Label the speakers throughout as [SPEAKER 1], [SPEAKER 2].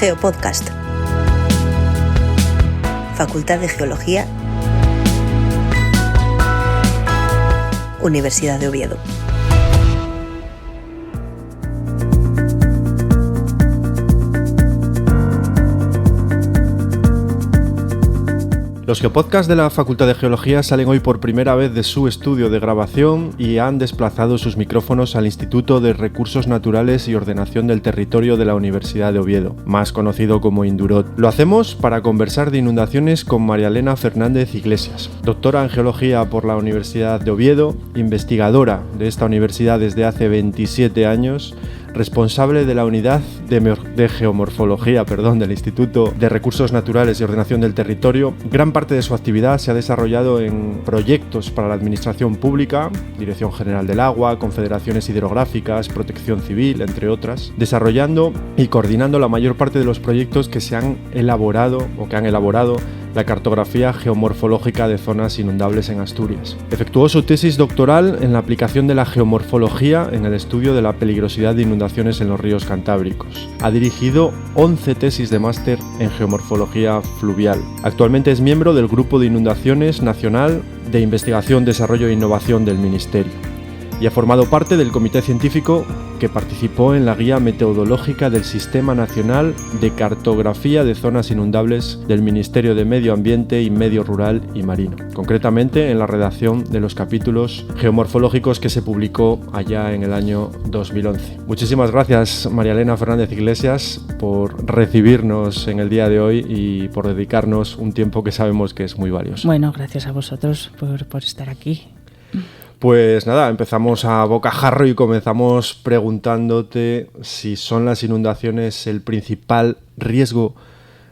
[SPEAKER 1] Geopodcast. Facultad de Geología, Universidad de Oviedo.
[SPEAKER 2] Los Geopodcasts de la Facultad de Geología salen hoy por primera vez de su estudio de grabación y han desplazado sus micrófonos al Instituto de Recursos Naturales y Ordenación del Territorio de la Universidad de Oviedo, más conocido como Indurot. Lo hacemos para conversar de inundaciones con María Elena Fernández Iglesias, doctora en Geología por la Universidad de Oviedo, investigadora de esta universidad desde hace 27 años, responsable de la unidad de geomorfología del Instituto de Recursos Naturales y Ordenación del Territorio. Gran parte de su actividad se ha desarrollado en proyectos para la administración pública, Dirección General del Agua, confederaciones hidrográficas, protección civil, entre otras, desarrollando y coordinando la mayor parte de los proyectos que se han elaborado o que han elaborado la cartografía geomorfológica de zonas inundables en Asturias. Efectuó su tesis doctoral en la aplicación de la geomorfología en el estudio de la peligrosidad de inundaciones en los ríos cantábricos. Ha dirigido 11 tesis de máster en geomorfología fluvial. Actualmente es miembro del Grupo de Inundaciones Nacional de Investigación, Desarrollo e Innovación del Ministerio y ha formado parte del comité científico que participó en la guía metodológica del Sistema Nacional de Cartografía de Zonas Inundables del Ministerio de Medio Ambiente y Medio Rural y Marino, concretamente en la redacción de los capítulos geomorfológicos que se publicó allá en el año 2011. Muchísimas gracias, María Elena Fernández Iglesias, por recibirnos en el día de hoy y por dedicarnos un tiempo que sabemos que es muy valioso.
[SPEAKER 3] Bueno, gracias a vosotros por estar aquí.
[SPEAKER 2] Pues nada, empezamos a bocajarro y comenzamos preguntándote si son las inundaciones el principal riesgo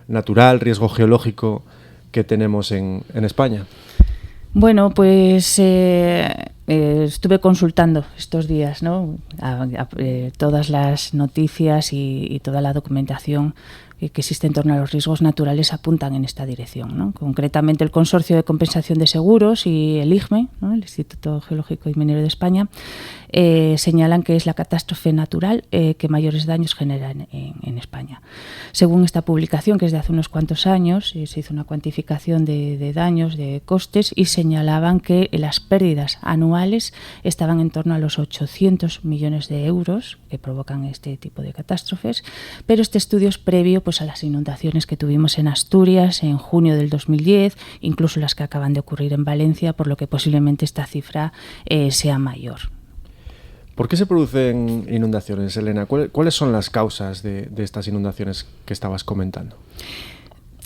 [SPEAKER 2] natural, riesgo geológico que tenemos en España.
[SPEAKER 3] Bueno, pues estuve consultando estos días, ¿no? Todas las noticias y toda la documentación que existe en torno a los riesgos naturales apuntan en esta dirección, ¿no? Concretamente el Consorcio de Compensación de Seguros y el IGME, ¿no? El Instituto Geológico y Minero de España, señalan que es la catástrofe natural que mayores daños genera en España. Según esta publicación, que es de hace unos cuantos años, se hizo una cuantificación de daños, de costes, y señalaban que las pérdidas anuales estaban en torno a los 800 millones de euros que provocan este tipo de catástrofes, pero este estudio es previo pues a las inundaciones que tuvimos en Asturias en junio del 2010, incluso las que acaban de ocurrir en Valencia, por lo que posiblemente esta cifra sea mayor.
[SPEAKER 2] ¿Por qué se producen inundaciones, Elena? ¿Cuáles son las causas de estas inundaciones que estabas comentando?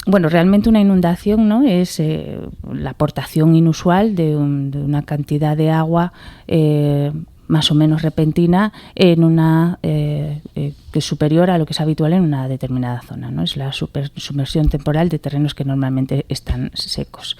[SPEAKER 3] Bueno, realmente una inundación, ¿no?, es la aportación inusual de una cantidad de agua más o menos repentina en una que es superior a lo que es habitual en una determinada zona, ¿no? Es la sumersión temporal de terrenos que normalmente están secos.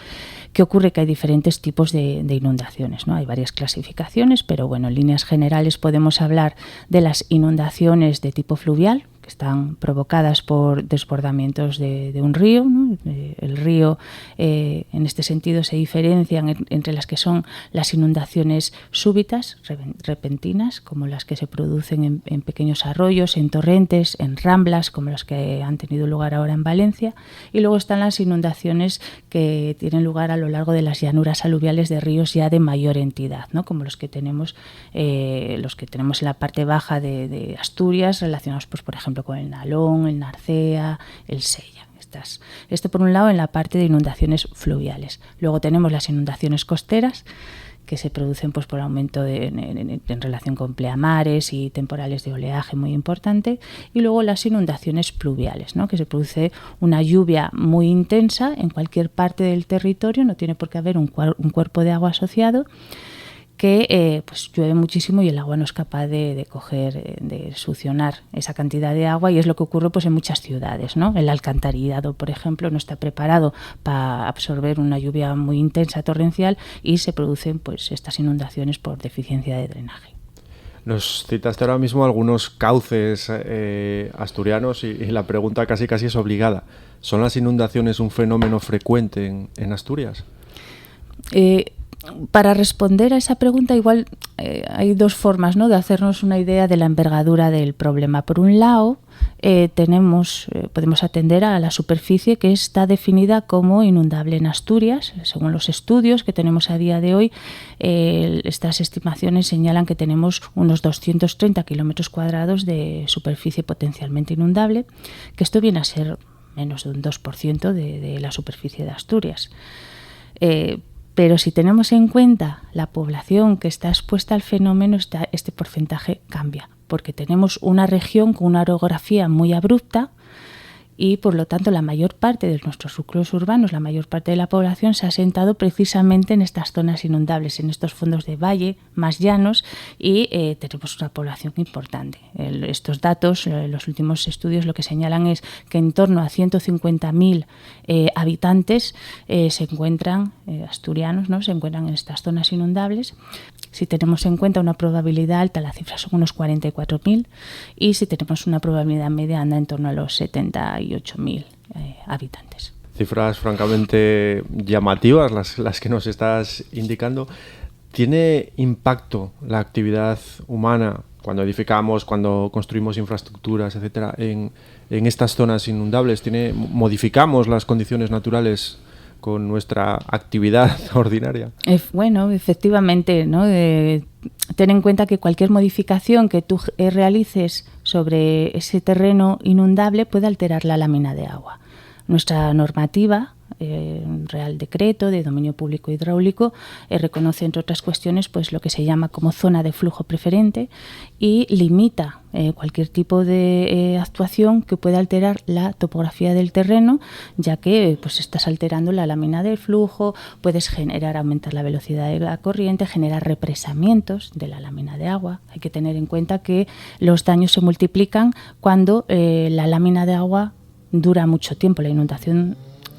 [SPEAKER 3] ¿Qué ocurre? Que hay diferentes tipos de inundaciones, ¿no? Hay varias clasificaciones, pero bueno, en líneas generales podemos hablar de las inundaciones de tipo fluvial, que están provocadas por desbordamientos de un río, ¿no? El río, en este sentido, se diferencian entre las que son las inundaciones súbitas, repentinas, como las que se producen en pequeños arroyos, en torrentes, en ramblas, como las que han tenido lugar ahora en Valencia, y luego están las inundaciones que tienen lugar a lo largo de las llanuras aluviales de ríos ya de mayor entidad, ¿no? Como los que tenemos en la parte baja de Asturias, relacionados, pues, por ejemplo, con el Nalón, el Narcea, el Sella. Esto por un lado en la parte de inundaciones fluviales. Luego tenemos las inundaciones costeras, que se producen pues por aumento en relación con pleamares y temporales de oleaje muy importante, y luego las inundaciones pluviales, ¿no?, que se produce una lluvia muy intensa en cualquier parte del territorio, no tiene por qué haber un cuerpo de agua asociado, que pues llueve muchísimo y el agua no es capaz de succionar esa cantidad de agua, y es lo que ocurre pues en muchas ciudades, ¿no? El alcantarillado, por ejemplo, no está preparado para absorber una lluvia muy intensa, torrencial, y se producen pues estas inundaciones por deficiencia de drenaje.
[SPEAKER 2] Nos citaste ahora mismo algunos cauces asturianos y la pregunta casi es obligada. ¿Son las inundaciones un fenómeno frecuente en Asturias?
[SPEAKER 3] Para responder a esa pregunta, igual hay dos formas, ¿no?, de hacernos una idea de la envergadura del problema. Por un lado, podemos atender a la superficie que está definida como inundable en Asturias. Según los estudios que tenemos a día de hoy, estas estimaciones señalan que tenemos unos 230 kilómetros cuadrados de superficie potencialmente inundable, que esto viene a ser menos de un 2% de la superficie de Asturias. Pero si tenemos en cuenta la población que está expuesta al fenómeno, este porcentaje cambia, porque tenemos una región con una orografía muy abrupta y, por lo tanto, la mayor parte de nuestros núcleos urbanos, la mayor parte de la población se ha asentado precisamente en estas zonas inundables, en estos fondos de valle más llanos, y tenemos una población importante. Estos datos, los últimos estudios, lo que señalan es que en torno a 150.000 habitantes se encuentran, asturianos, ¿no?, se encuentran en estas zonas inundables. Si tenemos en cuenta una probabilidad alta, la cifra son unos 44.000, y si tenemos una probabilidad media anda en torno a los 78.000 habitantes.
[SPEAKER 2] Cifras francamente llamativas las que nos estás indicando. ¿Tiene impacto la actividad humana cuando edificamos, cuando construimos infraestructuras, etcétera, en estas zonas inundables? ¿Modificamos las condiciones naturales con nuestra actividad ordinaria?
[SPEAKER 3] Bueno, efectivamente, ¿no? Ten en cuenta que cualquier modificación que tú realices sobre ese terreno inundable puede alterar la lámina de agua. Nuestra normativa, Real Decreto de Dominio Público Hidráulico, reconoce, entre otras cuestiones, pues lo que se llama como zona de flujo preferente, y limita cualquier tipo de actuación que pueda alterar la topografía del terreno, ya que pues estás alterando la lámina del flujo, puedes aumentar la velocidad de la corriente, generar represamientos de la lámina de agua. Hay que tener en cuenta que los daños se multiplican cuando la lámina de agua dura mucho tiempo, la inundación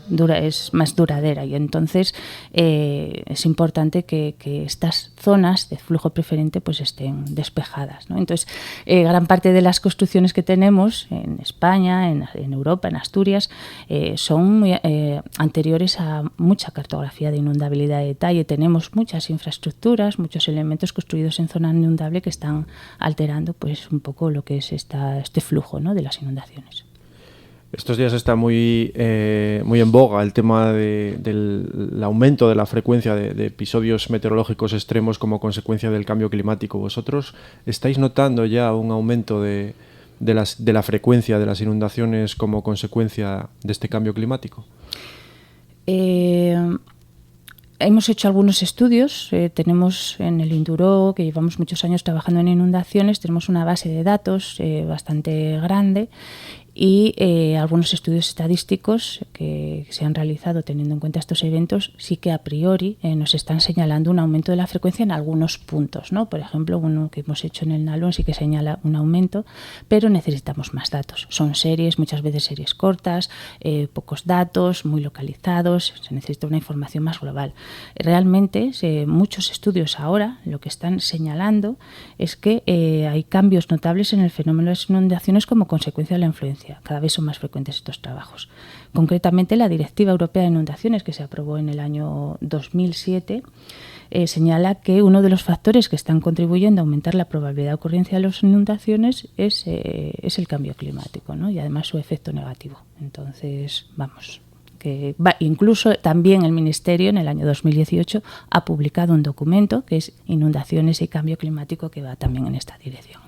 [SPEAKER 3] es más duradera, y entonces es importante que estas zonas de flujo preferente pues estén despejadas, ¿no? Entonces, gran parte de las construcciones que tenemos en España, en Europa, en Asturias, son muy anteriores a mucha cartografía de inundabilidad de detalle. Tenemos muchas infraestructuras, muchos elementos construidos en zona inundable que están alterando pues un poco lo que es este flujo, ¿no?, de las inundaciones.
[SPEAKER 2] Estos días está muy en boga el tema del aumento de la frecuencia de episodios meteorológicos extremos como consecuencia del cambio climático. ¿Vosotros estáis notando ya un aumento de la frecuencia de las inundaciones como consecuencia de este cambio climático?
[SPEAKER 3] Hemos hecho algunos estudios, tenemos en el Induró, que llevamos muchos años trabajando en inundaciones, tenemos una base de datos bastante grande, y algunos estudios estadísticos que se han realizado teniendo en cuenta estos eventos sí que a priori nos están señalando un aumento de la frecuencia en algunos puntos, ¿no? Por ejemplo, uno que hemos hecho en el Nalón sí que señala un aumento, pero necesitamos más datos. Son series, muchas veces series cortas, pocos datos, muy localizados, se necesita una información más global. Realmente, muchos estudios ahora lo que están señalando es que hay cambios notables en el fenómeno de las inundaciones como consecuencia de la influencia. Cada vez son más frecuentes estos trabajos. Concretamente, la Directiva Europea de Inundaciones, que se aprobó en el año 2007, señala que uno de los factores que están contribuyendo a aumentar la probabilidad de ocurrencia de las inundaciones es el cambio climático, ¿no?, y además su efecto negativo. Entonces, incluso también el Ministerio en el año 2018 ha publicado un documento que es Inundaciones y Cambio Climático, que va también en esta dirección.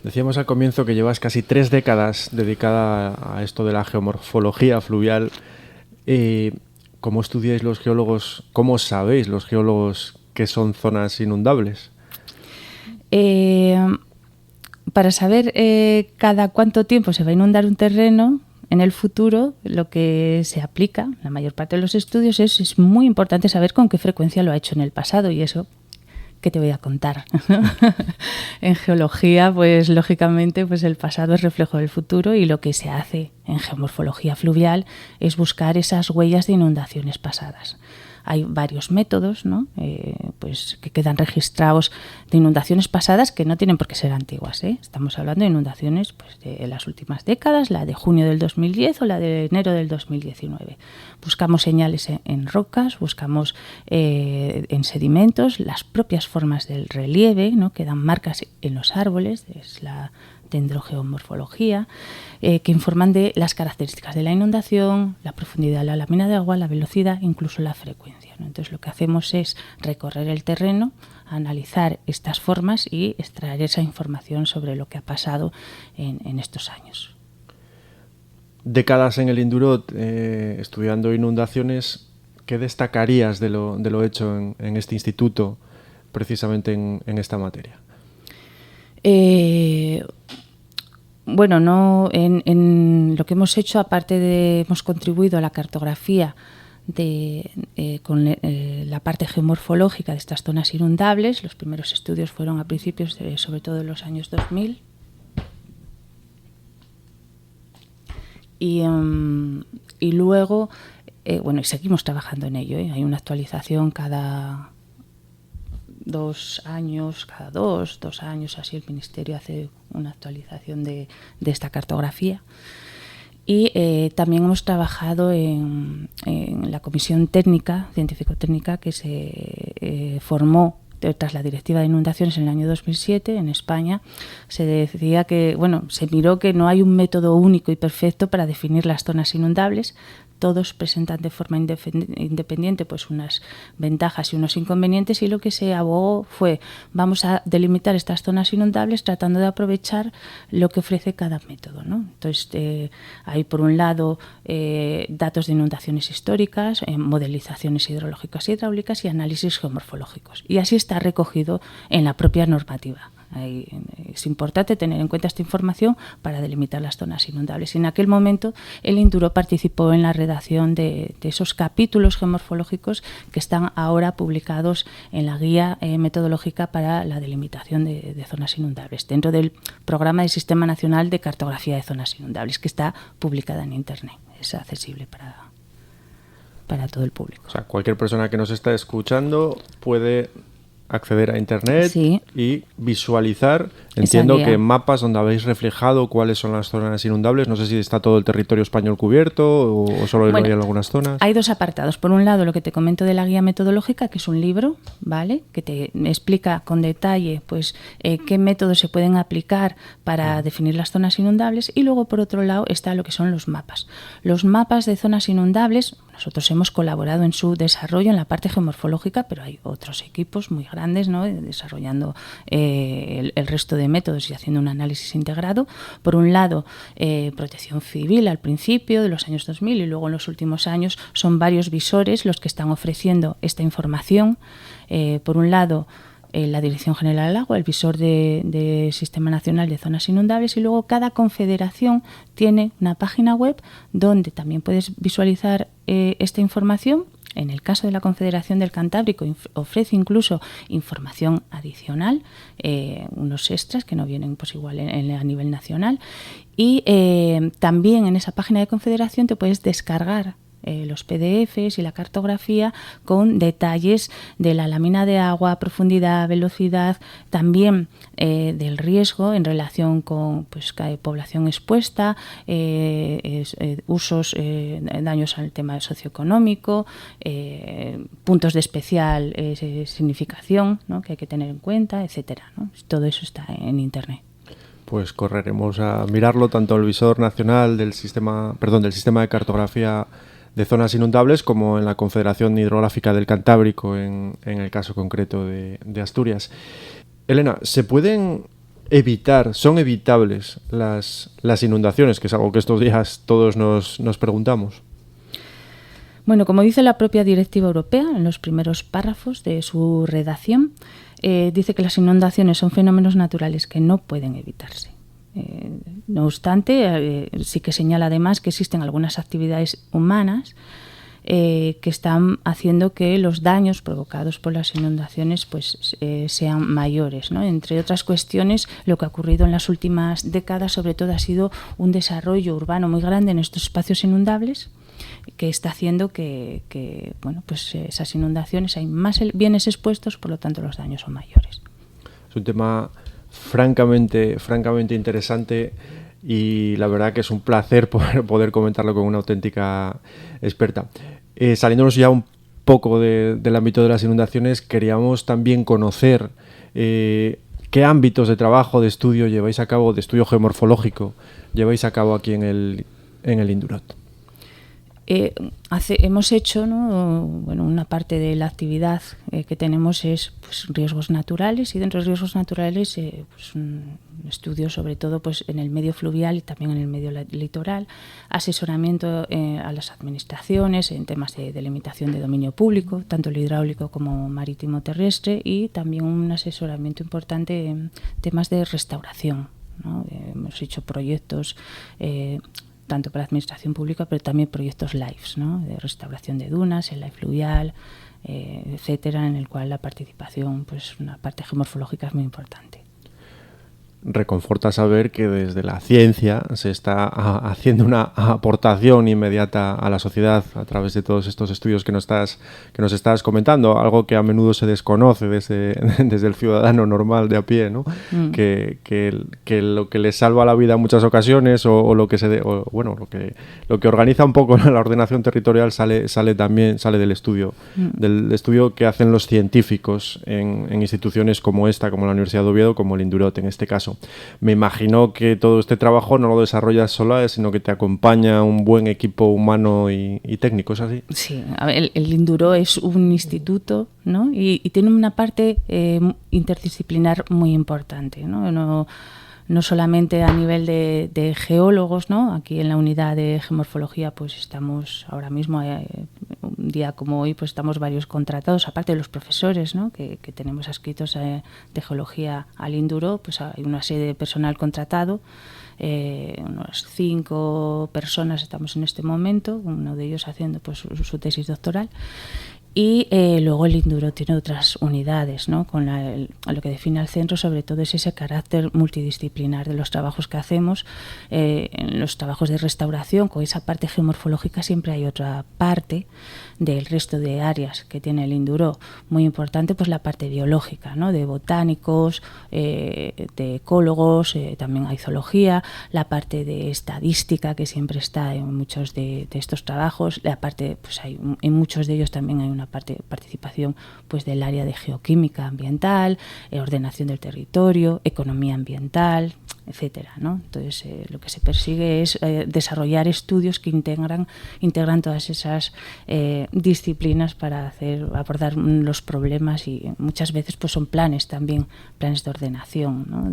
[SPEAKER 2] Decíamos al comienzo que llevas casi 3 décadas dedicada a esto de la geomorfología fluvial. ¿Cómo estudiáis los geólogos, cómo sabéis los geólogos qué son zonas inundables?
[SPEAKER 3] Para saber cada cuánto tiempo se va a inundar un terreno en el futuro, lo que se aplica, la mayor parte de los estudios, es muy importante saber con qué frecuencia lo ha hecho en el pasado, y eso, ¿qué te voy a contar? En geología, pues lógicamente, pues el pasado es reflejo del futuro, y lo que se hace en geomorfología fluvial es buscar esas huellas de inundaciones pasadas. hay varios métodos, ¿no? Pues que quedan registrados de inundaciones pasadas que no tienen por qué ser antiguas, ¿eh? Estamos hablando de inundaciones pues, de las últimas décadas, la de junio del 2010 o la de enero del 2019. Buscamos señales en rocas, buscamos en sedimentos, las propias formas del relieve, ¿no? Que dan marcas en los árboles, es la dendrogeomorfología, que informan de las características de la inundación, la profundidad de la lámina de agua, la velocidad, incluso la frecuencia, ¿no? Entonces lo que hacemos es recorrer el terreno, analizar estas formas y extraer esa información sobre lo que ha pasado en estos años.
[SPEAKER 2] Décadas en el Indurot estudiando inundaciones, ¿qué destacarías de lo hecho en este instituto precisamente en esta materia?
[SPEAKER 3] Bueno, no en lo que hemos hecho, aparte de hemos contribuido a la cartografía con la parte geomorfológica de estas zonas inundables. Los primeros estudios fueron a principios sobre todo de los años 2000. Y luego, bueno, y seguimos trabajando en ello, ¿eh? Hay una actualización cada 2 años, cada dos años, así el Ministerio hace una actualización de esta cartografía. Y también hemos trabajado en la comisión técnica, científico-técnica, que se formó tras la Directiva de Inundaciones en el año 2007 en España. Se decía que, bueno, se miró que no hay un método único y perfecto para definir las zonas inundables. Todos presentan de forma independiente pues unas ventajas y unos inconvenientes, y lo que se abogó fue vamos a delimitar estas zonas inundables tratando de aprovechar lo que ofrece cada método, ¿no? Entonces hay por un lado datos de inundaciones históricas, modelizaciones hidrológicas y hidráulicas y análisis geomorfológicos, y así está recogido en la propia normativa. Es importante tener en cuenta esta información para delimitar las zonas inundables. Y en aquel momento el Induro participó en la redacción de esos capítulos geomorfológicos que están ahora publicados en la guía metodológica para la delimitación de zonas inundables, dentro del Programa del Sistema Nacional de Cartografía de Zonas Inundables, que está publicada en Internet. Es accesible para todo el público.
[SPEAKER 2] O sea, cualquier persona que nos está escuchando puede acceder a Internet, sí, y visualizar, entiendo que en mapas donde habéis reflejado cuáles son las zonas inundables. No sé si está todo el territorio español cubierto o solo hay algunas zonas.
[SPEAKER 3] Hay dos apartados. Por un lado, lo que te comento de la guía metodológica, que es un libro, ¿vale?, que te explica con detalle pues qué métodos se pueden aplicar para definir las zonas inundables, y luego por otro lado está lo que son los mapas. Los mapas de zonas inundables, nosotros hemos colaborado en su desarrollo en la parte geomorfológica, pero hay otros equipos muy grandes, ¿no?, desarrollando el resto de métodos y haciendo un análisis integrado. Por un lado, Protección Civil al principio de los años 2000, y luego en los últimos años son varios visores los que están ofreciendo esta información. Por un lado, la Dirección General del Agua, el visor de Sistema Nacional de Zonas Inundables, y luego cada confederación tiene una página web donde también puedes visualizar esta información. En el caso de la Confederación del Cantábrico ofrece incluso información adicional, unos extras que no vienen pues igual a nivel nacional, y también en esa página de Confederación te puedes descargar los PDFs y la cartografía con detalles de la lámina de agua, profundidad, velocidad, también del riesgo en relación con pues, población expuesta, usos, daños al tema socioeconómico, puntos de especial significación, ¿no?, que hay que tener en cuenta, etcétera, ¿no? Todo eso está en Internet.
[SPEAKER 2] Pues correremos a mirarlo tanto el visor nacional del sistema de cartografía de zonas inundables como en la Confederación Hidrográfica del Cantábrico, en el caso concreto de Asturias. Elena, ¿se pueden evitar, son evitables las inundaciones, que es algo que estos días todos nos preguntamos?
[SPEAKER 3] Bueno, como dice la propia Directiva Europea, en los primeros párrafos de su redacción, dice que las inundaciones son fenómenos naturales que no pueden evitarse. No obstante, sí que señala además que existen algunas actividades humanas que están haciendo que los daños provocados por las inundaciones pues, sean mayores, ¿no? Entre otras cuestiones, lo que ha ocurrido en las últimas décadas sobre todo ha sido un desarrollo urbano muy grande en estos espacios inundables, que está haciendo que bueno, pues esas inundaciones hay más bienes expuestos, por lo tanto los daños son mayores.
[SPEAKER 2] Es un tema francamente interesante y la verdad que es un placer poder comentarlo con una auténtica experta. Saliéndonos ya un poco del ámbito de las inundaciones, queríamos también conocer qué ámbitos de trabajo, de estudio lleváis a cabo, de estudio geomorfológico, lleváis a cabo aquí en el Indurot.
[SPEAKER 3] Hemos hecho, ¿no? Bueno, una parte de la actividad que tenemos es pues, riesgos naturales, y dentro de riesgos naturales pues, un estudio sobre todo pues, en el medio fluvial y también en el medio litoral, asesoramiento a las administraciones en temas de delimitación de dominio público, tanto el hidráulico como marítimo terrestre, y también un asesoramiento importante en temas de restauración, ¿no? Hemos hecho proyectos tanto para la administración pública, pero también proyectos LIFES, ¿no? De restauración de dunas, el LIFE fluvial, etcétera, en el cual la participación, pues una parte geomorfológica es muy importante.
[SPEAKER 2] Reconforta saber que desde la ciencia se está haciendo una aportación inmediata a la sociedad a través de todos estos estudios que nos estás comentando, algo que a menudo se desconoce desde el ciudadano normal de a pie, ¿no? Que lo que le salva la vida en muchas ocasiones o lo que organiza un poco la ordenación territorial sale del estudio, del estudio que hacen los científicos en instituciones como esta, como la Universidad de Oviedo, como el Indurot en este caso. Me imagino que todo este trabajo no lo desarrollas sola, sino que te acompaña un buen equipo humano y técnico, ¿es así?
[SPEAKER 3] Sí, el Indurot es un instituto, ¿no? Y tiene una parte interdisciplinar muy importante, ¿no? No solamente a nivel de geólogos, ¿no? Aquí en la unidad de geomorfología pues estamos ahora mismo, un día como hoy, pues estamos varios contratados, aparte de los profesores, ¿no? que tenemos adscritos de geología al Indurot, pues hay una serie de personal contratado, unas 5 personas estamos en este momento, uno de ellos haciendo pues su tesis doctoral. Y luego el Indurot tiene otras unidades, ¿no? Con lo que define al centro sobre todo es ese carácter multidisciplinar de los trabajos que hacemos. En los trabajos de restauración, con esa parte geomorfológica, siempre hay otra parte del resto de áreas que tiene el Indurot. Muy importante pues la parte biológica, ¿no? De botánicos, de ecólogos, también hay zoología, la parte de estadística que siempre está en muchos de estos trabajos, la parte, pues en muchos de ellos también hay una parte de participación pues del área de geoquímica ambiental, ordenación del territorio, economía ambiental, etcétera, ¿no? Entonces lo que se persigue es desarrollar estudios que integran todas esas disciplinas para abordar los problemas, y muchas veces pues son planes también, planes de ordenación, ¿no?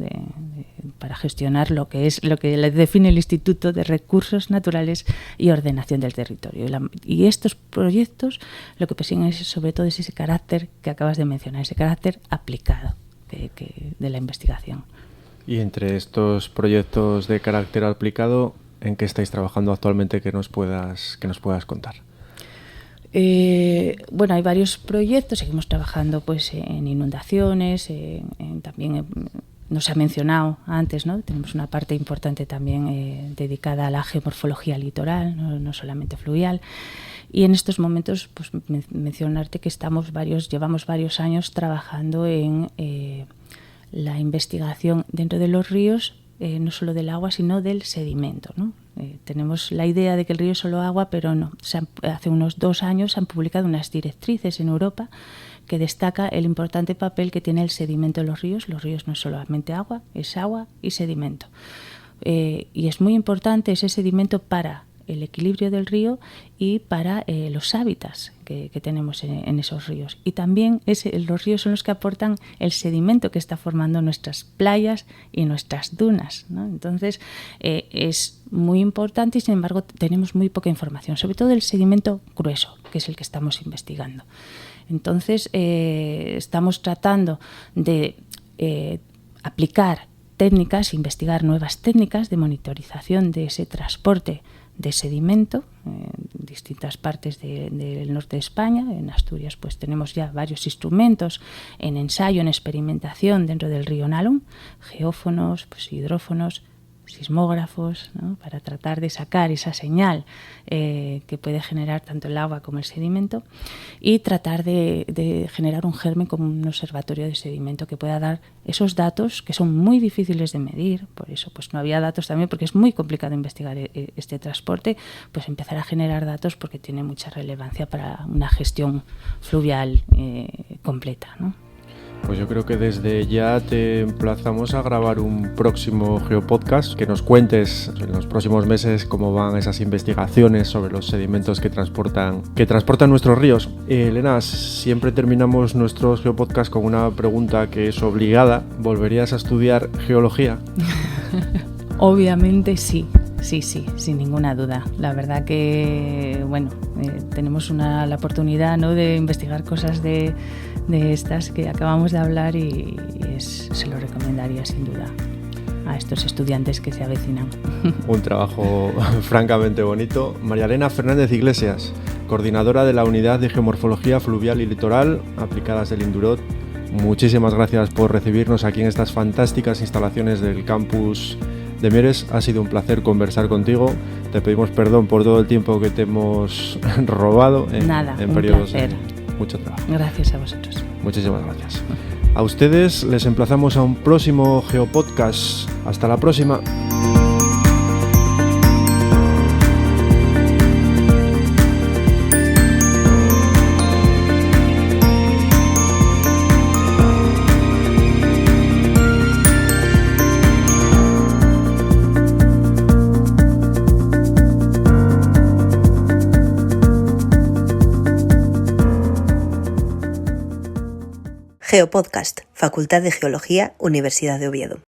[SPEAKER 3] Para gestionar lo que le define el Instituto de Recursos Naturales y Ordenación del Territorio. Y estos proyectos lo que persiguen es sobre todo ese carácter que acabas de mencionar, ese carácter aplicado de la investigación.
[SPEAKER 2] Y entre estos proyectos de carácter aplicado, ¿en qué estáis trabajando actualmente que nos puedas contar?
[SPEAKER 3] Bueno, hay varios proyectos, seguimos trabajando pues en inundaciones, también no se ha mencionado antes, ¿no? Tenemos una parte importante también dedicada a la geomorfología litoral, no solamente fluvial. Y en estos momentos, pues mencionarte que llevamos varios años trabajando en la investigación dentro de los ríos, no solo del agua, sino del sedimento, ¿no? Tenemos la idea de que el río es solo agua, pero no. Hace unos 2 años se han publicado unas directrices en Europa que destaca el importante papel que tiene el sedimento en los ríos. Los ríos no es solamente agua, es agua y sedimento. Y es muy importante ese sedimento para el equilibrio del río y para los hábitats que tenemos en esos ríos. Y también los ríos son los que aportan el sedimento que está formando nuestras playas y nuestras dunas, ¿no? Entonces es muy importante y sin embargo tenemos muy poca información, sobre todo el sedimento grueso, que es el que estamos investigando. Entonces estamos tratando de aplicar técnicas, investigar nuevas técnicas de monitorización de ese transporte de sedimento en distintas partes del norte de España. En Asturias pues tenemos ya varios instrumentos en ensayo, en experimentación dentro del río Nalón, geófonos, pues hidrófonos, sismógrafos, ¿no? Para tratar de sacar esa señal que puede generar tanto el agua como el sedimento, y tratar de generar un germen como un observatorio de sedimento que pueda dar esos datos que son muy difíciles de medir. Por eso pues no había datos también, porque es muy complicado investigar este transporte, pues empezar a generar datos porque tiene mucha relevancia para una gestión fluvial completa, ¿no?
[SPEAKER 2] Pues yo creo que desde ya te emplazamos a grabar un próximo Geopodcast, que nos cuentes en los próximos meses cómo van esas investigaciones sobre los sedimentos que transportan nuestros ríos. Elena, siempre terminamos nuestros Geopodcasts con una pregunta que es obligada. ¿Volverías a estudiar geología?
[SPEAKER 3] Obviamente sí, sin ninguna duda. La verdad que, tenemos la oportunidad, ¿no?, de investigar cosas de estas que acabamos de hablar y se lo recomendaría sin duda a estos estudiantes que se avecinan.
[SPEAKER 2] Un trabajo francamente bonito. María Elena Fernández Iglesias, coordinadora de la Unidad de Geomorfología Fluvial y Litoral aplicadas del INDUROT. Muchísimas gracias por recibirnos aquí en estas fantásticas instalaciones del campus de Mieres. Ha sido un placer conversar contigo. Te pedimos perdón por todo el tiempo que te hemos robado en periodos de mucho trabajo.
[SPEAKER 3] Gracias a vosotros.
[SPEAKER 2] Muchísimas gracias. A ustedes les emplazamos a un próximo Geopodcast. Hasta la próxima.
[SPEAKER 1] Geopodcast, Facultad de Geología, Universidad de Oviedo.